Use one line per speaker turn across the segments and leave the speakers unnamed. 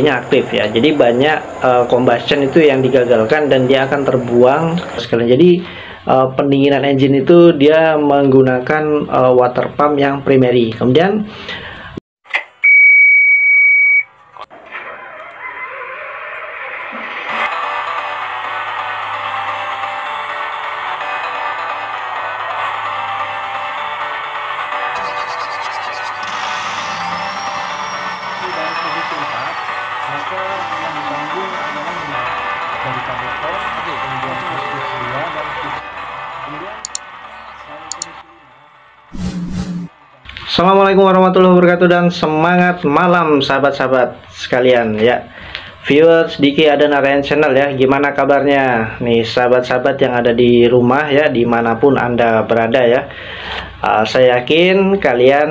nya aktif ya. Jadi banyak combustion itu yang digagalkan dan dia akan terbuang sekalian. Jadi pendinginan engine itu dia menggunakan water pump yang primary. Kemudian Assalamualaikum warahmatullahi wabarakatuh dan semangat malam sahabat-sahabat sekalian ya. Viewers Diki Adanarayan Channel ya, gimana kabarnya nih sahabat-sahabat yang ada di rumah ya, dimanapun Anda berada ya. Saya yakin kalian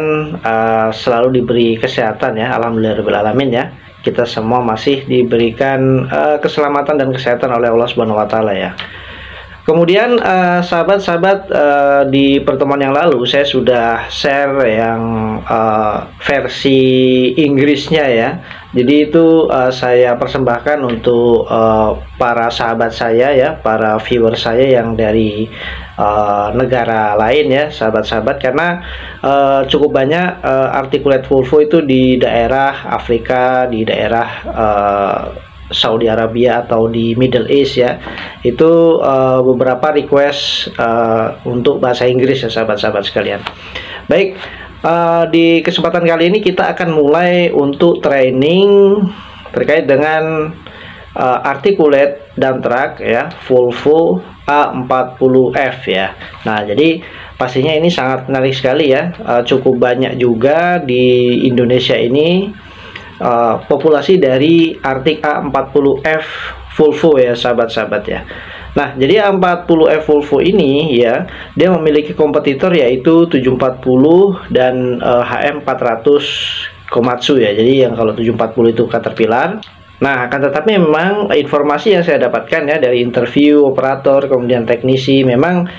selalu diberi kesehatan ya, alhamdulillahirobbilalamin ya. Kita semua masih diberikan keselamatan dan kesehatan oleh Allah Subhanahu wa taala ya. Kemudian sahabat-sahabat, di pertemuan yang lalu saya sudah share yang versi Inggrisnya ya. Jadi itu saya persembahkan untuk para sahabat saya ya, para viewer saya yang dari negara lain ya, sahabat-sahabat, karena cukup banyak articulate Volvo itu di daerah Afrika, di daerah Saudi Arabia atau di Middle East ya. Itu beberapa request untuk bahasa Inggris ya sahabat-sahabat sekalian. Baik, di kesempatan kali ini kita akan mulai untuk training terkait dengan articulate dump truck ya, Volvo A40F ya. Nah, jadi pastinya ini sangat menarik sekali ya. Cukup banyak juga di Indonesia ini populasi dari Arctic A40F Volvo ya sahabat-sahabat ya. Nah, jadi A40F Volvo ini ya, dia memiliki kompetitor yaitu 740 dan HM400 Komatsu ya. Jadi yang kalau 740 itu Caterpillar. Nah, akan tetapi memang informasi yang saya dapatkan ya dari interview operator kemudian teknisi, memang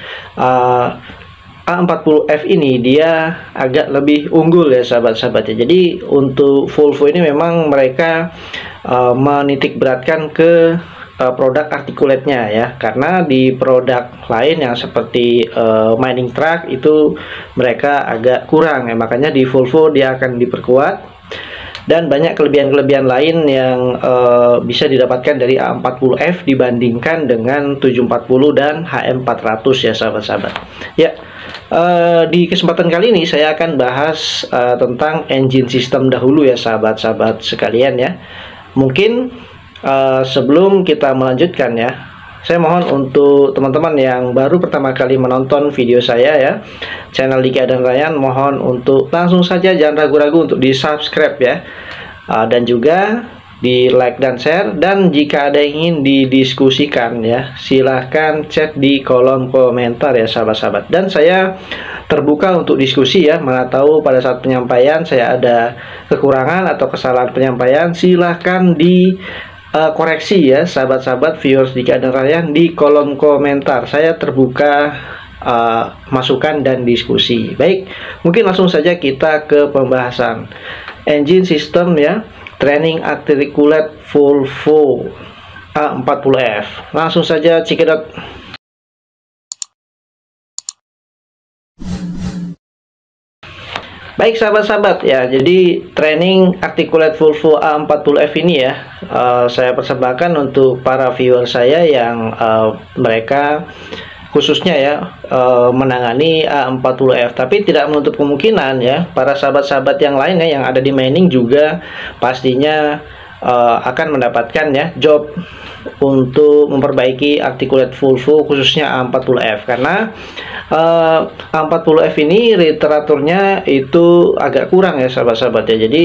A40F ini dia agak lebih unggul ya sahabat-sahabat ya. Jadi untuk Volvo ini memang mereka menitik beratkan ke produk articulate-nya ya, karena di produk lain yang seperti mining truck itu mereka agak kurang ya, makanya di Volvo dia akan diperkuat. Dan banyak kelebihan-kelebihan lain yang bisa didapatkan dari A40F dibandingkan dengan 740 dan HM400 ya sahabat-sahabat ya. Di kesempatan kali ini saya akan bahas tentang engine system dahulu ya sahabat-sahabat sekalian ya. Mungkin sebelum kita melanjutkan ya, saya mohon untuk teman-teman yang baru pertama kali menonton video saya ya, channel Diki Adanarayan, mohon untuk langsung saja jangan ragu-ragu untuk di subscribe ya, dan juga di like dan share. Dan jika ada yang ingin didiskusikan ya, silahkan chat di kolom komentar ya sahabat-sahabat. Dan saya terbuka untuk diskusi ya, mana tahu pada saat penyampaian saya ada kekurangan atau kesalahan penyampaian, silahkan di koreksi ya sahabat-sahabat viewers Diki Adanarayan di kolom komentar. Saya terbuka masukan dan diskusi. Baik, mungkin langsung saja kita ke pembahasan engine system ya, training articulate Volvo A40F. Langsung saja cekidot. Baik sahabat-sahabat ya, jadi training articulate Volvo A40F ini ya, saya persembahkan untuk para viewer saya yang mereka khususnya ya menangani A40F, tapi tidak menutup kemungkinan ya para sahabat-sahabat yang lain ya yang ada di mining juga pastinya akan mendapatkan ya job untuk memperbaiki articulate Volvo khususnya A40F, karena A40F ini literaturnya itu agak kurang ya sahabat-sahabat ya. Jadi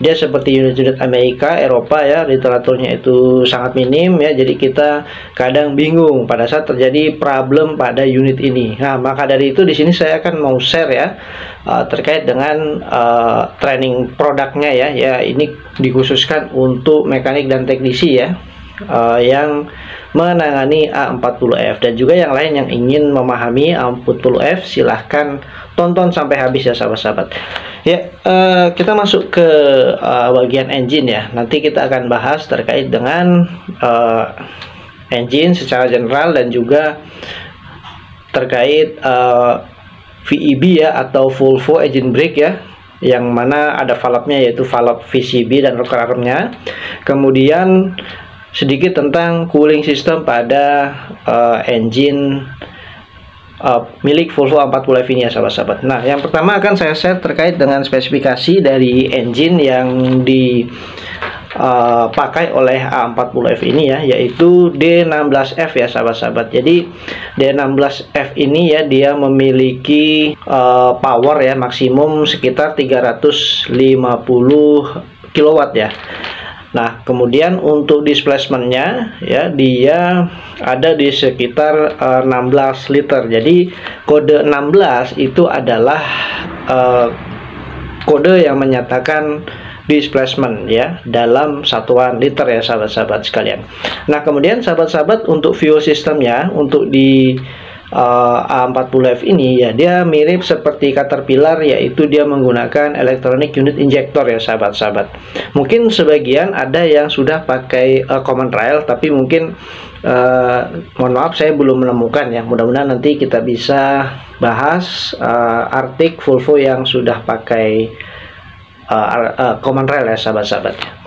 dia seperti unit-unit Amerika, Eropa ya, literaturnya itu sangat minim ya. Jadi kita kadang bingung pada saat terjadi problem pada unit ini. Nah, maka dari itu di sini saya akan mau share ya terkait dengan training produknya ya. Ya, ini dikhususkan untuk mekanik dan teknisi ya. yang menangani A40F, dan juga yang lain yang ingin memahami A40F silahkan tonton sampai habis ya sahabat-sahabat. Ya, kita masuk ke bagian engine ya. Nanti kita akan bahas terkait dengan engine secara general dan juga terkait VEB ya, atau Volvo Engine Brake ya, yang mana ada valve-nya yaitu valve VCB dan rocker arm-nya. Kemudian sedikit tentang cooling system pada engine milik Volvo A40F ini ya sahabat-sahabat. Nah, yang pertama akan saya share terkait dengan spesifikasi dari engine yang dipakai oleh A40F ini ya, yaitu D16F ya sahabat-sahabat. Jadi D16F ini ya, dia memiliki power ya maksimum sekitar 350 kW ya. Nah, kemudian untuk displacementnya ya, dia ada di sekitar 16 liter. Jadi kode 16 itu adalah kode yang menyatakan displacement ya dalam satuan liter ya sahabat-sahabat sekalian. Nah, kemudian sahabat-sahabat untuk fuel systemnya untuk di A40F ini ya, dia mirip seperti Caterpillar, yaitu dia menggunakan electronic unit injector ya sahabat-sahabat. Mungkin sebagian ada yang sudah pakai common rail, tapi mungkin mohon maaf saya belum menemukan ya. Mudah-mudahan nanti kita bisa bahas artik Volvo yang sudah pakai common rail ya sahabat-sahabat.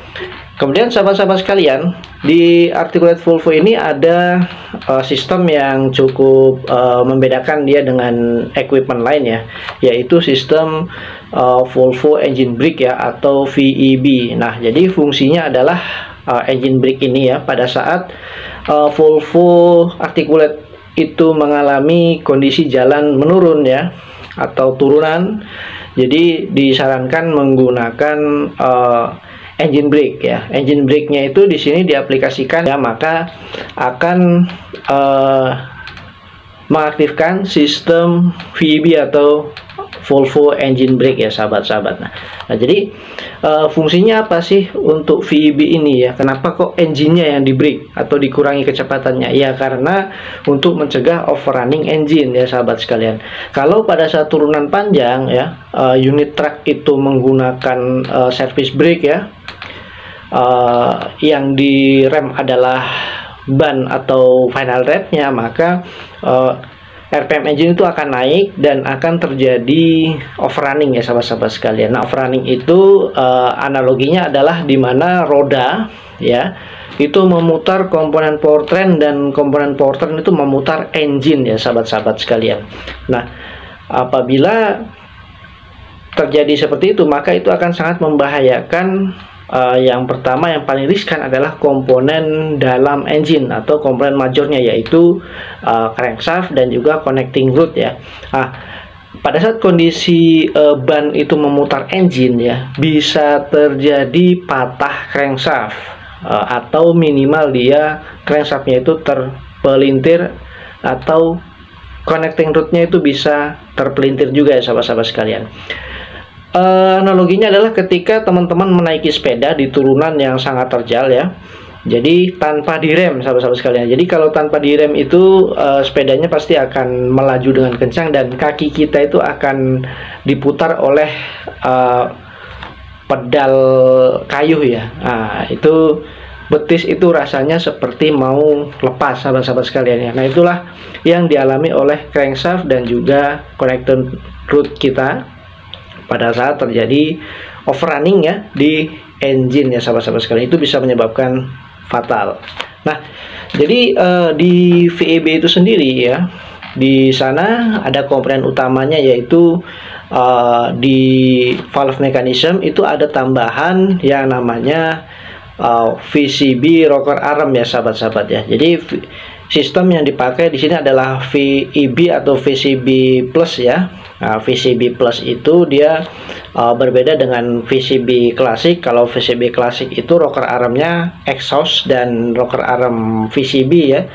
Kemudian sahabat-sahabat sekalian, di articulate Volvo ini ada sistem yang cukup membedakan dia dengan equipment lain ya, yaitu sistem Volvo Engine Brake ya, atau VEB. Nah, jadi fungsinya adalah engine brake ini ya, pada saat Volvo articulate itu mengalami kondisi jalan menurun ya, atau turunan, jadi disarankan menggunakan engine brake ya. Engine brake-nya itu di sini diaplikasikan ya, maka akan mengaktifkan sistem VEB atau Volvo Engine Brake ya sahabat-sahabat. Nah, jadi fungsinya apa sih untuk VEB ini ya? Kenapa kok engine-nya yang di brake atau dikurangi kecepatannya? Ya karena untuk mencegah overrunning engine ya sahabat sekalian. Kalau pada saat turunan panjang ya, unit truck itu menggunakan service brake ya, yang direm adalah ban atau final rep-nya, maka RPM engine itu akan naik dan akan terjadi overrunning ya sahabat-sahabat sekalian. Nah, overrunning itu analoginya adalah di mana roda ya itu memutar komponen powertrain dan komponen powertrain itu memutar engine ya sahabat-sahabat sekalian. Nah, apabila terjadi seperti itu, maka itu akan sangat membahayakan. Yang pertama, yang paling riskan adalah komponen dalam engine atau komponen majornya, yaitu crankshaft dan juga connecting rod ya. Pada saat kondisi ban itu memutar engine ya, bisa terjadi patah crankshaft atau minimal dia crankshaftnya itu terpelintir, atau connecting rodnya itu bisa terpelintir juga ya sahabat-sahabat sekalian. Analoginya adalah ketika teman-teman menaiki sepeda di turunan yang sangat terjal ya, jadi tanpa direm sahabat-sahabat sekalian. Jadi kalau tanpa direm itu sepedanya pasti akan melaju dengan kencang dan kaki kita itu akan diputar oleh pedal kayu ya. Nah, itu betis itu rasanya seperti mau lepas sahabat-sahabat sekalian ya. Nah, itulah yang dialami oleh crankshaft dan juga connecting rod kita pada saat terjadi overrunning ya di engine ya sahabat-sahabat sekalian. Itu bisa menyebabkan fatal. Nah, jadi di VEB itu sendiri ya, di sana ada komponen utamanya, yaitu di valve mechanism itu ada tambahan yang namanya VCB rocker arm ya sahabat-sahabat ya. Jadi sistem yang dipakai di sini adalah VEB atau VCB plus ya. Nah, VCB plus itu dia berbeda dengan VCB klasik. Kalau VCB klasik itu rocker armnya exhaust dan rocker arm VCB ya,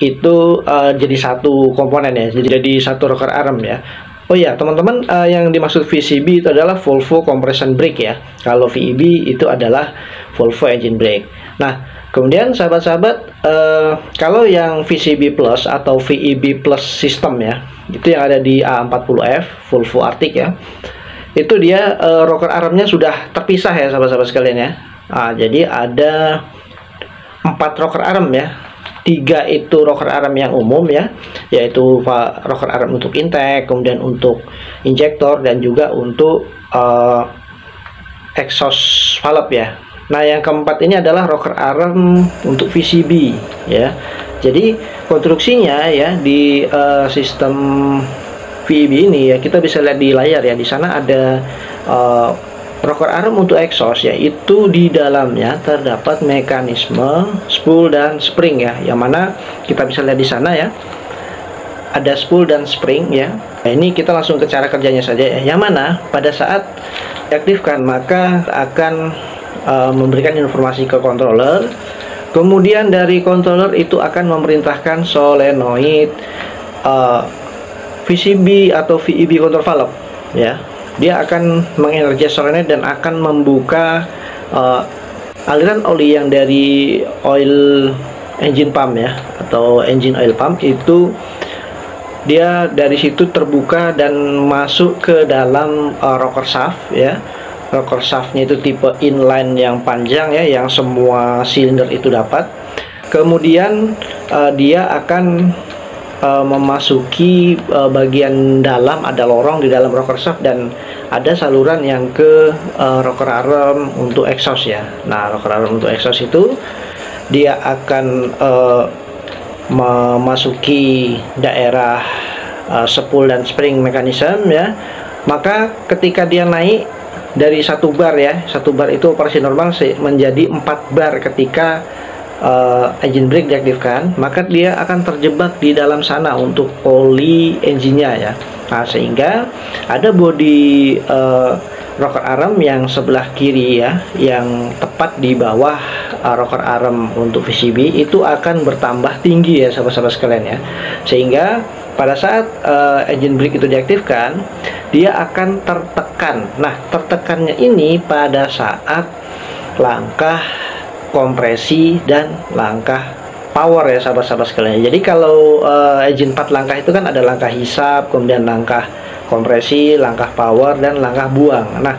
itu jadi satu komponen ya, jadi satu rocker arm ya. Oh ya teman-teman, yang dimaksud VCB itu adalah Volvo Compression Brake ya. Kalau VEB itu adalah Volvo Engine Brake. Nah, Kemudian sahabat-sahabat, kalau yang VCB Plus atau VEB Plus sistem ya, itu yang ada di A40F Volvo Arctic ya, itu dia rocker armnya sudah terpisah ya sahabat-sahabat sekalian ya. Jadi ada 4 rocker arm ya, 3 itu rocker arm yang umum ya, yaitu rocker arm untuk intake, kemudian untuk injektor, dan juga untuk exhaust valve ya. Nah, yang keempat ini adalah rocker arm untuk VCB ya. Jadi konstruksinya ya di sistem VEB ini ya, kita bisa lihat di layar ya. Di sana ada rocker arm untuk exhaust, yaitu di dalamnya terdapat mekanisme spool dan spring ya. Yang mana kita bisa lihat di sana ya, ada spool dan spring ya. Nah, ini kita langsung ke cara kerjanya saja ya. Yang mana pada saat diaktifkan maka akan memberikan informasi ke controller, kemudian dari controller itu akan memerintahkan solenoid VCB atau VEB control valve ya. Dia akan mengenergize solenoid dan akan membuka aliran oli yang dari oil engine pump ya, atau engine oil pump itu dia dari situ terbuka dan masuk ke dalam rocker shaft ya. Rocker shaftnya itu tipe inline yang panjang ya, yang semua silinder itu dapat. Kemudian dia akan memasuki bagian dalam, ada lorong di dalam rocker shaft dan ada saluran yang ke rocker arm untuk exhaust ya. Nah, rocker arm untuk exhaust itu dia akan memasuki daerah spool dan spring mechanism ya. Maka ketika dia naik dari 1 bar ya, 1 bar itu operasi normal menjadi 4 bar ketika engine brake diaktifkan, maka dia akan terjebak di dalam sana untuk oli engine-nya ya. Nah, sehingga ada bodi rocker arm yang sebelah kiri ya, yang tepat di bawah rocker arm untuk VCB itu akan bertambah tinggi ya sahabat-sahabat sekalian ya. Sehingga pada saat engine brake itu diaktifkan, dia akan tertekan. Nah, tertekannya ini pada saat langkah kompresi dan langkah power ya sahabat-sahabat sekalian. Jadi kalau engine 4 langkah itu kan ada langkah hisap, kemudian langkah kompresi, langkah power, dan langkah buang. Nah,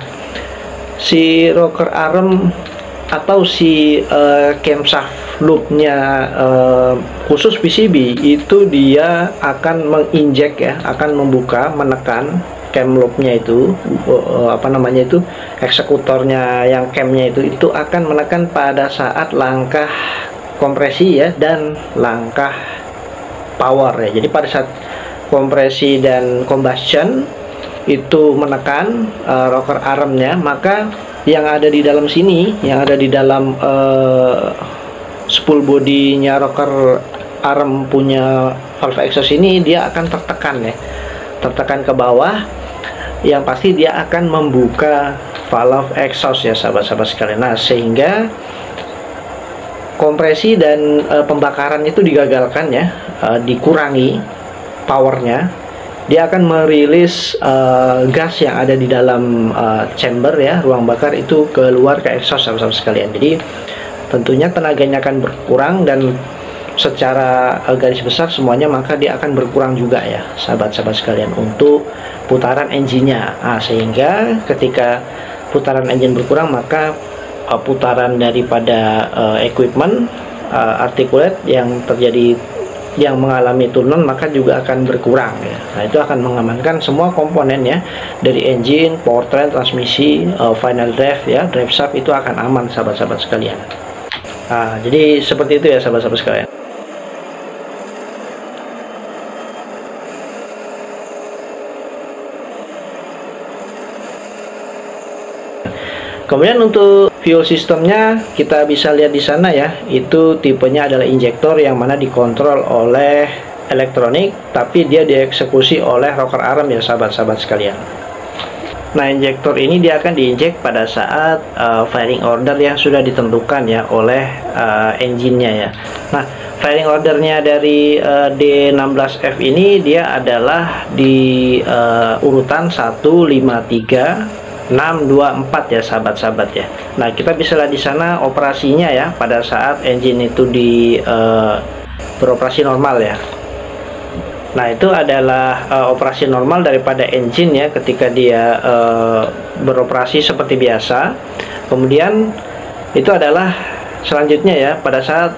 si rocker arm atau si camshaft loopnya khusus PCB itu dia akan menginjek ya, akan membuka, menekan cam loopnya itu, eksekutornya yang camnya itu akan menekan pada saat langkah kompresi ya dan langkah power ya. Jadi pada saat kompresi dan combustion itu menekan rocker armnya, maka yang ada di dalam sini, yang ada di dalam spool bodinya rocker arm punya valve exhaust ini, dia akan tertekan ya, tertekan ke bawah, yang pasti dia akan membuka valve exhaust ya sahabat-sahabat sekalian. Nah, sehingga kompresi dan pembakaran itu digagalkan ya, dikurangi powernya. Dia akan merilis gas yang ada di dalam chamber ya, ruang bakar itu keluar ke exhaust sahabat-sahabat sekalian. Jadi tentunya tenaganya akan berkurang dan secara garis besar semuanya maka dia akan berkurang juga ya sahabat-sahabat sekalian untuk putaran engine-nya. Nah, sehingga ketika putaran engine berkurang maka putaran daripada equipment articulate yang terjadi, yang mengalami turunan, maka juga akan berkurang ya. Nah, itu akan mengamankan semua komponen ya, dari engine, powertrain, transmisi, final drive ya, drive shaft itu akan aman sahabat-sahabat sekalian. Nah, jadi seperti itu ya sahabat-sahabat sekalian. Kemudian untuk fuel sistemnya kita bisa lihat di sana ya, itu tipenya adalah injektor yang mana dikontrol oleh elektronik, tapi dia dieksekusi oleh rocker arm ya sahabat-sahabat sekalian. Nah, injektor ini dia akan diinjek pada saat firing order yang sudah ditentukan ya oleh engine-nya ya. Nah, firing ordernya dari D16F ini dia adalah di urutan 1, 5, 3, 624 ya sahabat-sahabat ya. Nah, kita bisa lihat di sana operasinya ya pada saat engine itu beroperasi normal ya. Nah, itu adalah operasi normal daripada engine ya ketika dia beroperasi seperti biasa. Kemudian itu adalah selanjutnya ya pada saat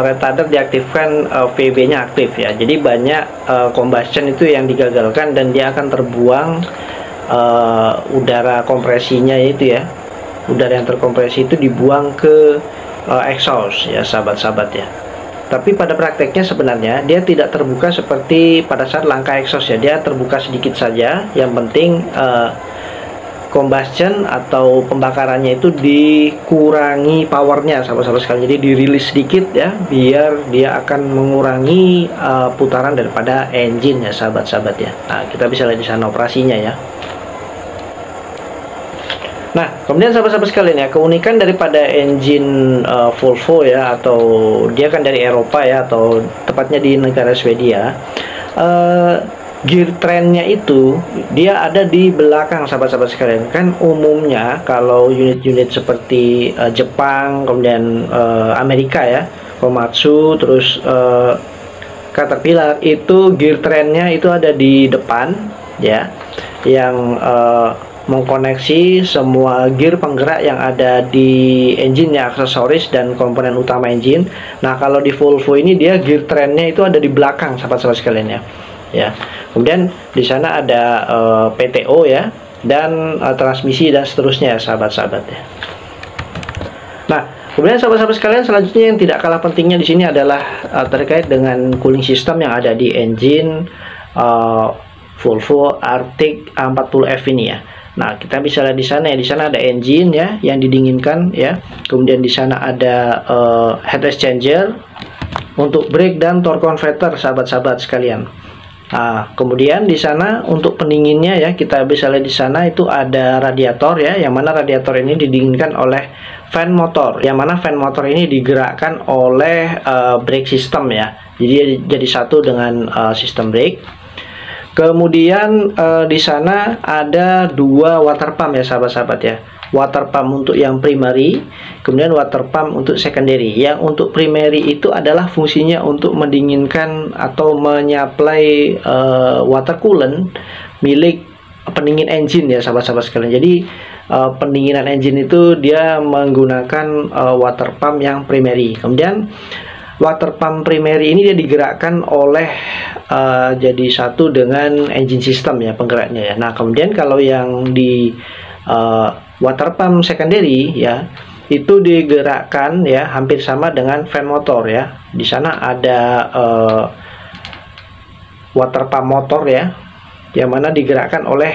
retarder diaktifkan, VB-nya aktif ya. Jadi banyak combustion itu yang digagalkan dan dia akan terbuang udara kompresinya itu ya. Udara yang terkompresi itu dibuang ke exhaust ya sahabat-sahabat ya. Tapi pada prakteknya sebenarnya dia tidak terbuka seperti pada saat langkah exhaust ya. Dia terbuka sedikit saja. Yang penting combustion atau pembakarannya itu dikurangi powernya sahabat-sahabat sekalian. Jadi dirilis sedikit ya, biar dia akan mengurangi putaran daripada engine ya sahabat-sahabat ya. Nah, kita bisa lihat di sana operasinya ya. Nah, kemudian sahabat-sahabat sekalian ya, keunikan daripada engine Volvo ya, atau dia kan dari Eropa ya, atau tepatnya di negara Swedia. Gear trainnya itu dia ada di belakang sahabat-sahabat sekalian. Kan umumnya kalau unit-unit seperti Jepang, kemudian Amerika ya, Komatsu, terus Caterpillar, itu gear trainnya itu ada di depan ya, yang mengkoneksi semua gear penggerak yang ada di engine ya, aksesoris dan komponen utama engine. Nah, kalau di Volvo ini dia gear trainnya itu ada di belakang sahabat-sahabat sekalian ya. Ya. Kemudian di sana ada PTO ya, dan transmisi dan seterusnya sahabat-sahabat ya. Nah, kemudian sahabat-sahabat sekalian, selanjutnya yang tidak kalah pentingnya di sini adalah terkait dengan cooling system yang ada di engine Volvo Arctic A40F ini ya. Nah, kita bisa lihat di sana ya, di sana ada engine ya yang didinginkan ya. Kemudian di sana ada heat exchanger untuk brake dan torque converter sahabat-sahabat sekalian. Nah, kemudian di sana untuk pendinginnya ya, kita bisa lihat di sana itu ada radiator ya, yang mana radiator ini didinginkan oleh fan motor, yang mana fan motor ini digerakkan oleh brake system ya. Jadi jadi satu dengan sistem brake. Kemudian di sana ada dua water pump ya sahabat-sahabat ya. Water pump untuk yang primary, kemudian water pump untuk secondary. Yang untuk primary itu adalah fungsinya untuk mendinginkan atau menyuplai water coolant milik pendingin engine ya sahabat-sahabat sekalian. Jadi pendinginan engine itu dia menggunakan water pump yang primary. Kemudian water pump primary ini dia digerakkan oleh jadi satu dengan engine system ya, penggeraknya ya. Nah, kemudian kalau yang di water pump secondary ya, itu digerakkan ya hampir sama dengan fan motor ya. Di sana ada water pump motor ya, yang mana digerakkan oleh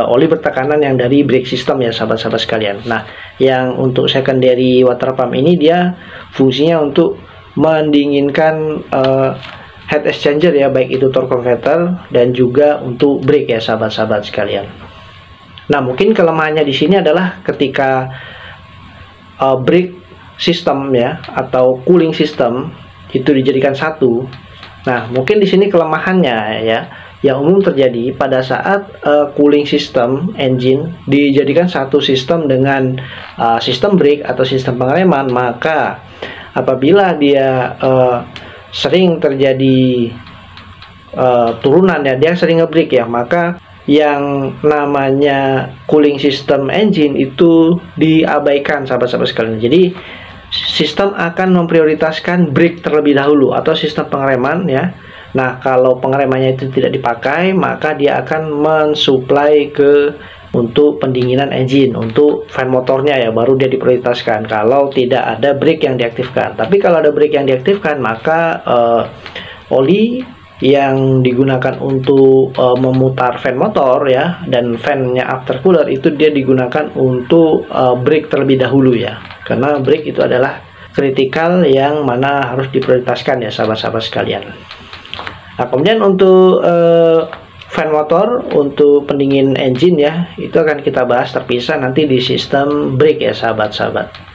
oli bertekanan yang dari brake system ya sahabat-sahabat sekalian. Nah, yang untuk secondary water pump ini dia fungsinya untuk mendinginkan heat exchanger ya, baik itu torque converter dan juga untuk brake ya sahabat-sahabat sekalian. Nah, mungkin kelemahannya di sini adalah ketika brake system ya atau cooling system itu dijadikan satu. Nah, mungkin di sini kelemahannya ya, yang umum terjadi pada saat cooling system engine dijadikan satu sistem dengan sistem brake atau sistem pengereman, maka apabila dia sering terjadi turunan ya, dia sering nge-brake ya, maka yang namanya cooling system engine itu diabaikan sahabat-sahabat sekalian. Jadi sistem akan memprioritaskan brake terlebih dahulu atau sistem pengereman ya. Nah, kalau pengeremannya itu tidak dipakai, maka dia akan mensuplai ke untuk pendinginan engine, untuk fan motornya ya, baru dia diprioritaskan kalau tidak ada brake yang diaktifkan. Tapi kalau ada brake yang diaktifkan, maka oli yang digunakan untuk memutar fan motor ya, dan fan-nya aftercooler itu dia digunakan untuk brake terlebih dahulu ya, karena brake itu adalah kritikal yang mana harus diprioritaskan ya sahabat-sahabat sekalian. Nah, kemudian untuk fan motor untuk pendingin engine ya, itu akan kita bahas terpisah nanti di sistem brake ya sahabat-sahabat.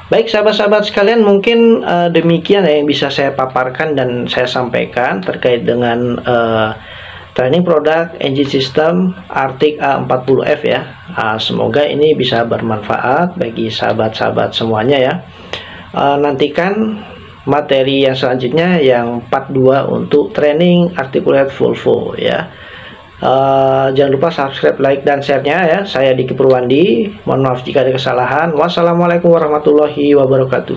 Baik sahabat-sahabat sekalian, mungkin demikian ya yang bisa saya paparkan dan saya sampaikan terkait dengan training produk engine system Arctic A40F ya. Semoga ini bisa bermanfaat bagi sahabat-sahabat semuanya ya. Nantikan materi yang selanjutnya yang part 2 untuk training articulate Volvo ya. Jangan lupa subscribe, like, dan share-nya ya. Saya Diki Purwandi, mohon maaf jika ada kesalahan. Wassalamualaikum warahmatullahi wabarakatuh.